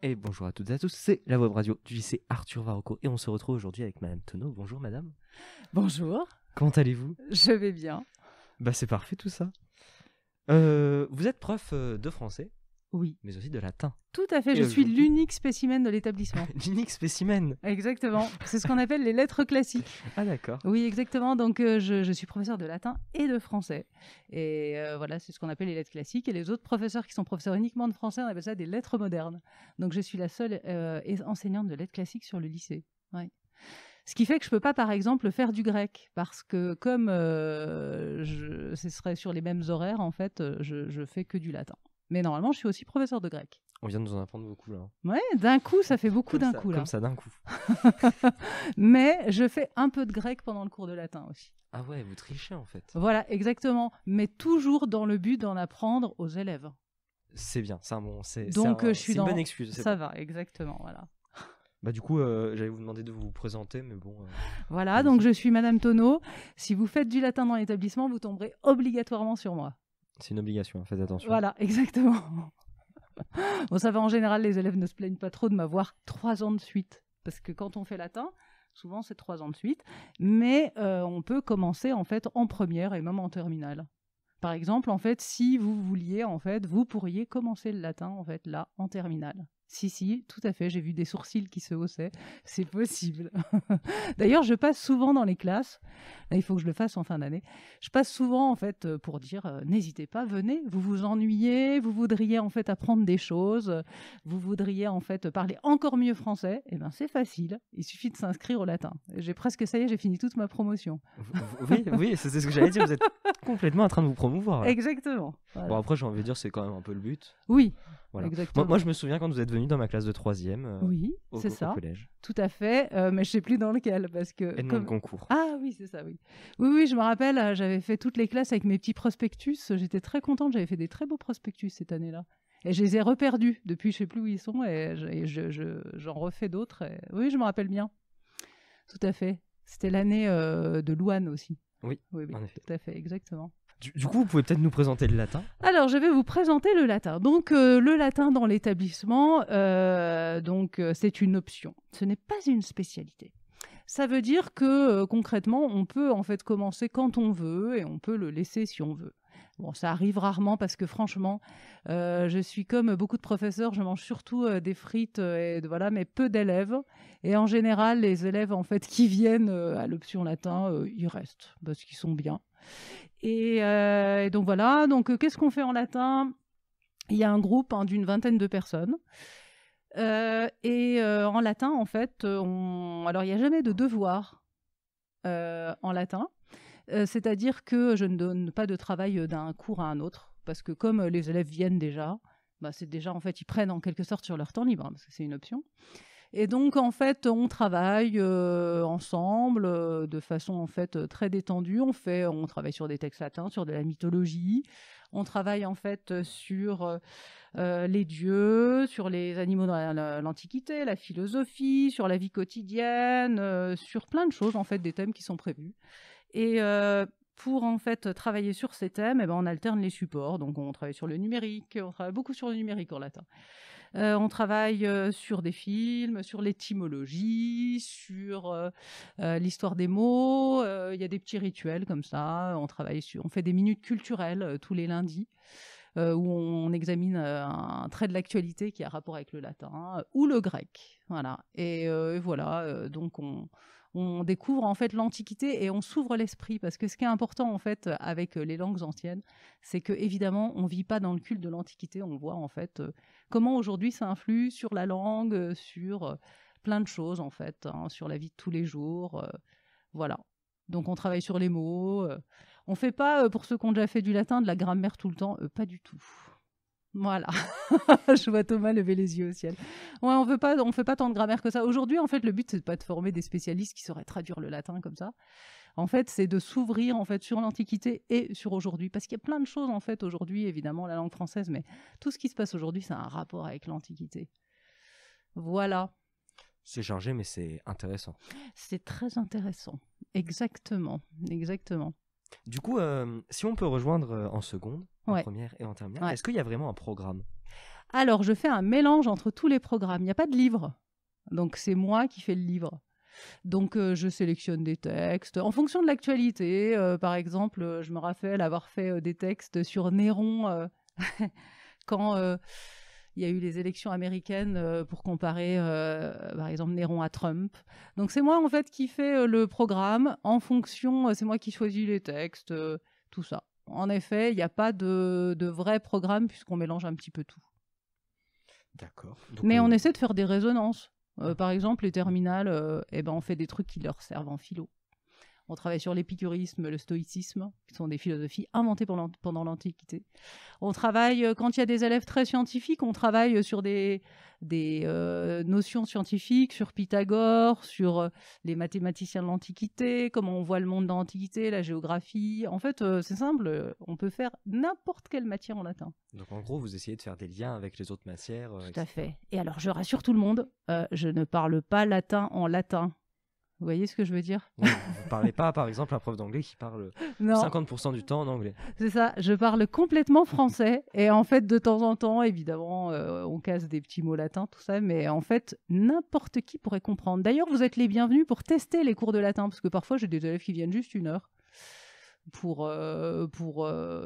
Et bonjour à toutes et à tous, c'est la web radio du lycée Arthur Varocco et on se retrouve aujourd'hui avec Madame Tonneau. Bonjour Madame. Bonjour, Comment allez-vous? je vais bien. Bah c'est parfait tout ça. Vous êtes prof de français, Oui, mais aussi de latin. tout à fait, Et je suis aujourd'hui- l'unique spécimen de l'établissement. L'unique spécimen. Exactement, c'est ce qu'on appelle les lettres classiques. Ah d'accord. Oui, exactement, donc je suis professeur de latin et de français. Et voilà, c'est ce qu'on appelle les lettres classiques. Et les autres professeurs qui sont professeurs uniquement de français, on appelle ça des lettres modernes. Donc je suis la seule enseignante de lettres classiques sur le lycée. Ouais. Ce qui fait que je ne peux pas, par exemple, faire du grec, parce que comme ce serait sur les mêmes horaires, en fait, je fais que du latin. Mais normalement, je suis aussi professeur de grec. On vient de nous en apprendre beaucoup là. Ouais, d'un coup, ça fait beaucoup Comme d'un ça, coup, là. Comme ça d'un coup. Mais je fais un peu de grec pendant le cours de latin aussi. Ah ouais, vous trichez en fait. Voilà, exactement. Mais toujours dans le but d'en apprendre aux élèves. C'est bien, c'est un bon, Donc, je suis c'est dans... une bonne excuse. c'est Ça bon. va, exactement, voilà. Bah du coup, j'allais vous demander de vous présenter, mais bon. Voilà, Allez-y. donc je suis Madame Tonneau. Si vous faites du latin dans l'établissement, vous tomberez obligatoirement sur moi. C'est une obligation, faites attention. Voilà, exactement. Bon, ça va, en général, les élèves ne se plaignent pas trop de m'avoir 3 ans de suite. Parce que quand on fait latin, souvent c'est 3 ans de suite. Mais on peut commencer en fait en première et même en terminale. Par exemple, en fait, si vous vouliez, en fait, vous pourriez commencer le latin en fait là en terminale. Si, tout à fait. J'ai vu des sourcils qui se haussaient. C'est possible. D'ailleurs, je passe souvent dans les classes. Là, il faut que je le fasse en fin d'année. Je passe souvent, en fait, pour dire n'hésitez pas, venez. Vous vous ennuyez, vous voudriez, en fait, apprendre des choses. Vous voudriez, en fait, parler encore mieux français. Eh bien, c'est facile. Il suffit de s'inscrire au latin. J'ai presque, ça y est, j'ai fini toute ma promotion. Oui, c'est ce que j'allais dire. Vous êtes complètement en train de vous promouvoir. Là. Exactement. Voilà. Bon après, j'ai envie de dire, c'est quand même un peu le but. Oui, Voilà. exactement. Moi, je me souviens quand vous êtes venu dans ma classe de 3e Oui, au c'est ça. collège. Tout à fait, mais je sais plus dans lequel parce que Edmond de Concours. Ah oui, c'est ça, oui. Oui, je me rappelle, j'avais fait toutes les classes avec mes petits prospectus. J'étais très contente, j'avais fait des très beaux prospectus cette année-là. Et je les ai reperdus depuis, je sais plus où ils sont, et j'en refais d'autres. Oui, je me rappelle bien. Tout à fait. C'était l'année de Louane aussi. Oui, Oui, en effet. tout à fait, exactement. Du coup, vous pouvez peut-être nous présenter le latin. Alors, je vais vous présenter le latin. Donc, le latin dans l'établissement, c'est une option. Ce n'est pas une spécialité. Ça veut dire que concrètement, on peut en fait commencer quand on veut et on peut le laisser si on veut. Bon, ça arrive rarement parce que franchement, je suis comme beaucoup de professeurs, je mange surtout des frites voilà, mais peu d'élèves. Et en général, les élèves en fait qui viennent à l'option latin, ils restent parce qu'ils sont bien. Et donc voilà. Donc qu'est-ce qu'on fait en latin? Il y a un groupe d'une 20aine de personnes. En latin, en fait, alors il n'y a jamais de devoir en latin. C'est-à-dire que je ne donne pas de travail d'un cours à un autre, parce que comme les élèves viennent déjà, c'est déjà, en fait, ils prennent en quelque sorte sur leur temps libre, parce que c'est une option. Et donc, en fait, on travaille ensemble de façon, en fait, très détendue. On travaille sur des textes latins, sur de la mythologie. On travaille, en fait, sur les dieux, sur les animaux dans l'Antiquité, la philosophie, sur la vie quotidienne, sur plein de choses, en fait, des thèmes qui sont prévus. Et pour en fait travailler sur ces thèmes, on alterne les supports. Donc on travaille sur le numérique, on travaille beaucoup sur le numérique en latin. On travaille sur des films, sur l'étymologie, sur l'histoire des mots. Il y a des petits rituels comme ça. On fait des minutes culturelles tous les lundis. Où on examine un trait de l'actualité qui a rapport avec le latin ou le grec. Voilà. Et voilà, donc on découvre en fait l'Antiquité et on s'ouvre l'esprit, parce que ce qui est important en fait avec les langues anciennes, c'est que évidemment on vit pas dans le culte de l'Antiquité, on voit en fait comment aujourd'hui ça influe sur la langue, sur plein de choses en fait, sur la vie de tous les jours, voilà. Donc on travaille sur les mots. On fait pas, pour ceux qui ont déjà fait du latin, de la grammaire tout le temps, pas du tout. Voilà. Je vois Thomas lever les yeux au ciel. Ouais, on fait pas tant de grammaire que ça. Aujourd'hui, en fait, le but, c'est pas de former des spécialistes qui sauraient traduire le latin comme ça. En fait, c'est de s'ouvrir en fait sur l'Antiquité et sur aujourd'hui, parce qu'il y a plein de choses en fait aujourd'hui, évidemment, la langue française, mais tout ce qui se passe aujourd'hui, ça a un rapport avec l'Antiquité. Voilà. C'est chargé, mais c'est intéressant. C'est très intéressant. Exactement. Du coup, si on peut rejoindre en seconde, en Ouais. première et en terminale, Ouais. est-ce qu'il y a vraiment un programme? Alors, je fais un mélange entre tous les programmes. Il n'y a pas de livre. Donc, c'est moi qui fais le livre. Donc, je sélectionne des textes en fonction de l'actualité. Par exemple, je me rappelle avoir fait des textes sur Néron quand il y a eu les élections américaines pour comparer, par exemple, Néron à Trump. Donc, c'est moi, en fait, qui fais le programme en fonction, c'est moi qui choisis les textes, tout ça. En effet, il n'y a pas de vrai programme puisqu'on mélange un petit peu tout. D'accord. Donc, Mais on essaie de faire des résonances. Par exemple, les terminales, on fait des trucs qui leur servent en philo. On travaille sur l'épicurisme, le stoïcisme, qui sont des philosophies inventées pendant l'Antiquité. On travaille, quand il y a des élèves très scientifiques, on travaille sur des notions scientifiques, sur Pythagore, sur les mathématiciens de l'Antiquité, comment on voit le monde dans l'Antiquité, la géographie. En fait, c'est simple, on peut faire n'importe quelle matière en latin. Donc en gros, vous essayez de faire des liens avec les autres matières. Tout à fait. Et alors, je rassure tout le monde, je ne parle pas latin en latin. Vous voyez ce que je veux dire? Oui, vous ne parlez pas, par exemple, un prof d'anglais qui parle Non. 50% du temps en anglais. C'est ça, je parle complètement français. Et en fait, de temps en temps, évidemment, on casse des petits mots latins, tout ça. Mais en fait, n'importe qui pourrait comprendre. D'ailleurs, vous êtes les bienvenus pour tester les cours de latin. Parce que parfois, j'ai des élèves qui viennent juste 1 heure pour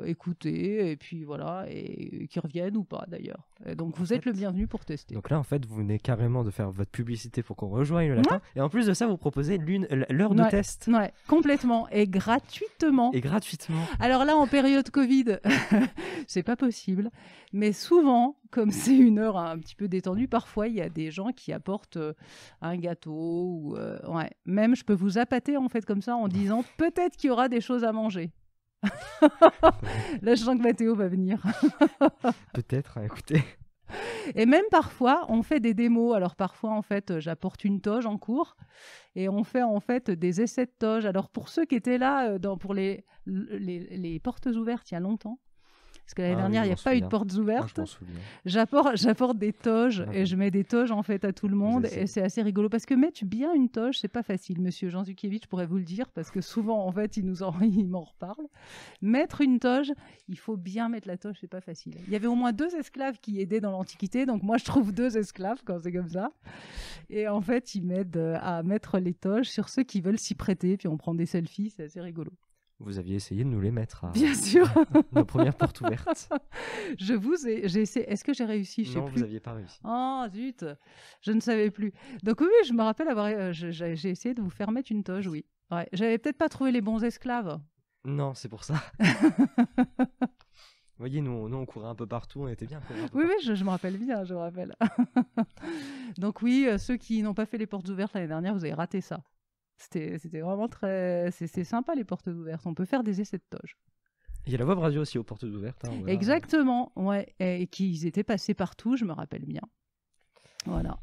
écouter. Et puis voilà, et qui reviennent ou pas d'ailleurs. Et donc, vous êtes le bienvenu pour tester. Donc là, en fait, vous venez carrément de faire votre publicité pour qu'on rejoigne le latin. Et en plus de ça, vous proposez l'heure de test. Ouais, complètement. Et gratuitement. Alors là, en période Covid, c'est pas possible. Mais souvent, comme c'est 1 heure un petit peu détendue, parfois, il y a des gens qui apportent un gâteau. Ou, Même, je peux vous appâter, en fait, comme ça, en disant peut-être qu'il y aura des choses à manger. Là, je sens que Mathéo va venir. Peut-être, écoutez. Et même parfois, on fait des démos. Alors parfois, en fait, j'apporte une toge en cours et on fait en fait des essais de toge. Alors pour ceux qui étaient là pour les portes ouvertes il y a longtemps, parce que l'année dernière, il n'y a pas eu de portes ouvertes. J'apporte des toges et je mets des toges en fait à tout le monde et c'est assez rigolo parce que mettre bien une toge, c'est pas facile. Monsieur Jean Zukiewicz pourrait vous le dire parce que souvent en fait, il m'en reparle. Mettre une toge, il faut bien mettre la toge, c'est pas facile. Il y avait au moins 2 esclaves qui aidaient dans l'Antiquité, donc moi je trouve 2 esclaves quand c'est comme ça. Et en fait, ils m'aident à mettre les toges sur ceux qui veulent s'y prêter, puis on prend des selfies, c'est assez rigolo. Vous aviez essayé de nous les mettre Bien sûr. Nos premières portes ouvertes. J'ai essayé. Est-ce que j'ai réussi? Je sais plus. Non, vous n'aviez pas réussi. Oh, zut. Je ne savais plus. Donc oui, je me rappelle avoir... j'ai essayé de vous faire mettre une toge, oui. Ouais. J'avais peut-être pas trouvé les bons esclaves. Non, c'est pour ça. Vous voyez, nous, on courait un peu partout, on était bien. Oui, je me rappelle bien, je me rappelle. Donc oui, ceux qui n'ont pas fait les portes ouvertes l'année dernière, vous avez raté ça. C'était vraiment très... C'est sympa, les portes ouvertes. On peut faire des essais de toge. Il y a la web radio aussi aux portes ouvertes. Hein, voilà. Exactement, ouais. Et qu'ils étaient passés partout, je me rappelle bien. Voilà.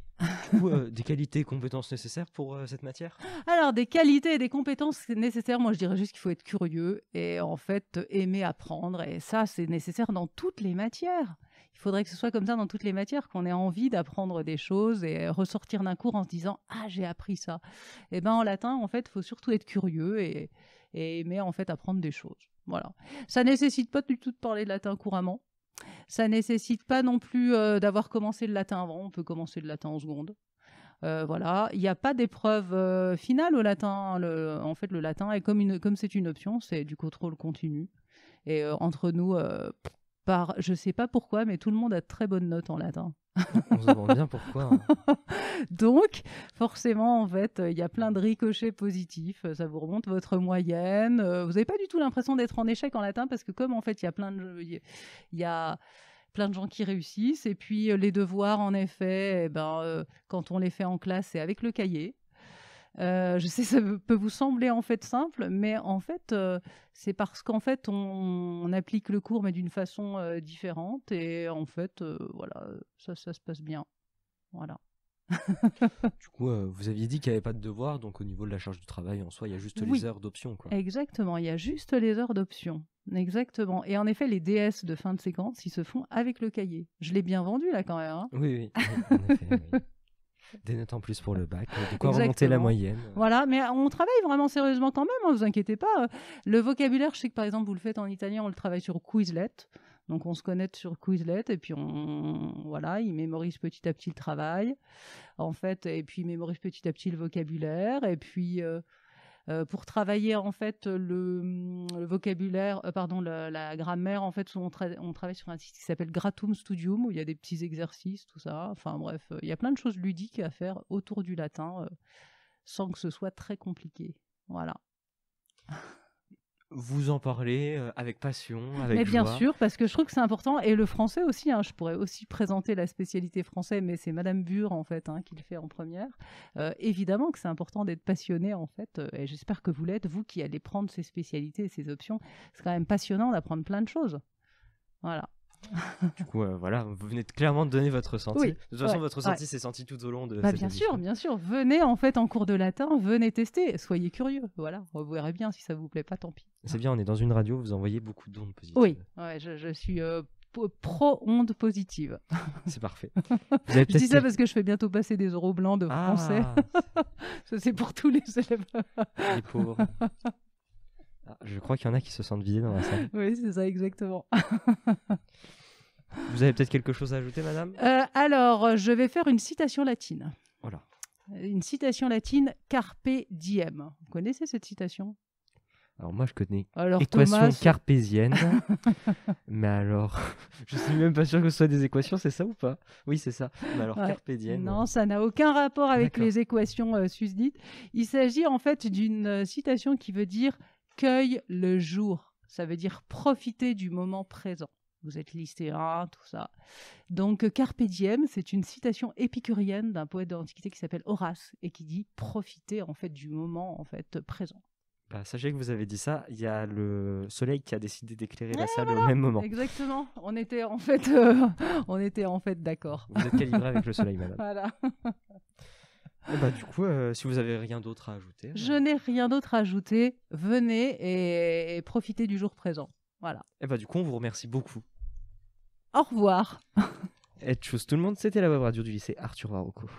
Du coup, des qualités et compétences nécessaires pour cette matière? Alors, des qualités et des compétences nécessaires, moi je dirais juste qu'il faut être curieux et en fait aimer apprendre. Et ça, c'est nécessaire dans toutes les matières. Il faudrait que ce soit comme ça dans toutes les matières, qu'on ait envie d'apprendre des choses et ressortir d'un cours en se disant « Ah, j'ai appris ça ». Et bien en latin, en fait, il faut surtout être curieux et aimer en fait apprendre des choses. Voilà. Ça nécessite pas du tout de parler de latin couramment. Ça nécessite pas non plus d'avoir commencé le latin avant. On peut commencer le latin en seconde. Voilà. Il n'y a pas d'épreuve finale au latin. En fait, le latin est comme c'est une option, c'est du contrôle continu. Et entre nous... je sais pas pourquoi, mais tout le monde a de très bonnes notes en latin. On se demande bien pourquoi. Hein. Donc, forcément, en fait, il y a plein de ricochets positifs. Ça vous remonte votre moyenne. Vous n'avez pas du tout l'impression d'être en échec en latin parce que comme, en fait, il y a plein de gens qui réussissent. Et puis, les devoirs, en effet, quand on les fait en classe, c'est avec le cahier. Je sais, ça peut vous sembler en fait simple, mais en fait, c'est parce qu'en fait, on applique le cours, mais d'une façon différente. Et en fait, voilà, ça se passe bien. Voilà. Du coup, vous aviez dit qu'il n'y avait pas de devoir, donc au niveau de la charge du travail en soi, il y a juste les heures d'option, quoi. Exactement, il y a juste les heures d'option. Exactement. Et en effet, les DS de fin de séquence, ils se font avec le cahier. Je l'ai bien vendu là quand même. Hein. Oui, en effet, oui. Des notes en plus pour le bac, de quoi remonter la moyenne. Voilà, mais on travaille vraiment sérieusement quand même, ne vous inquiétez pas. Le vocabulaire, je sais que par exemple, vous le faites en italien, on le travaille sur Quizlet. Donc on se connecte sur Quizlet et puis voilà, il mémorise petit à petit le travail, en fait, et puis il mémorise petit à petit le vocabulaire. Et puis pour travailler en fait le vocabulaire, la grammaire, en fait, on travaille sur un site qui s'appelle Gratum Studium où il y a des petits exercices, tout ça. Enfin bref, il y a plein de choses ludiques à faire autour du latin sans que ce soit très compliqué. Voilà. Vous en parlez avec passion, avec mais bien joie. sûr, parce que je trouve que c'est important. Et le français aussi, je pourrais aussi présenter la spécialité français, mais c'est Madame Bure, en fait, qui le fait en première. Évidemment que c'est important d'être passionné, en fait, et j'espère que vous l'êtes, vous qui allez prendre ces spécialités et ces options. C'est quand même passionnant d'apprendre plein de choses. Voilà. Du coup, voilà, vous venez clairement de donner votre ressenti. Oui, De toute façon, votre ressenti s'est senti tout au long de cette émission. Bien sûr. Venez en fait en cours de latin, venez tester, soyez curieux. Voilà, vous verrez bien. Si ça vous plaît pas, tant pis. C'est bien, on est dans une radio, vous envoyez beaucoup d'ondes positives. Oui, je suis pro-ondes positives. C'est parfait. Je dis ça parce que je fais bientôt passer des oraux blancs de français. Ça, c'est pour tous les élèves. Les pauvres. Je crois qu'il y en a qui se sentent vidés dans la salle. Oui, c'est ça, exactement. Vous avez peut-être quelque chose à ajouter, madame ? Alors, je vais faire une citation latine. Voilà. Une citation latine, Carpe diem. Vous connaissez cette citation ? Alors moi, je connais équation cartésienne. Mais alors, je suis même pas sûr que ce soit des équations, c'est ça ou pas ? Oui, c'est ça. Mais alors, carpe diem... Non, ça n'a aucun rapport avec les équations susdites. Il s'agit en fait d'une citation qui veut dire « cueille le jour ». Ça veut dire profiter du moment présent. Vous êtes lycéen, tout ça. Donc, Carpe diem, c'est une citation épicurienne d'un poète de l'Antiquité qui s'appelle Horace et qui dit profiter en fait du moment en fait présent. Sachez que vous avez dit ça, il y a le soleil qui a décidé d'éclairer la salle au même moment. Exactement. On était en fait, d'accord. Vous êtes calibré avec le soleil, madame. Voilà. Et du coup, si vous avez rien d'autre à ajouter... Je n'ai rien d'autre à ajouter. Venez et profitez du jour présent. Voilà. Et du coup, on vous remercie beaucoup. Au revoir. Et tchuss tout le monde, c'était la web radio du lycée Arthur Varocco.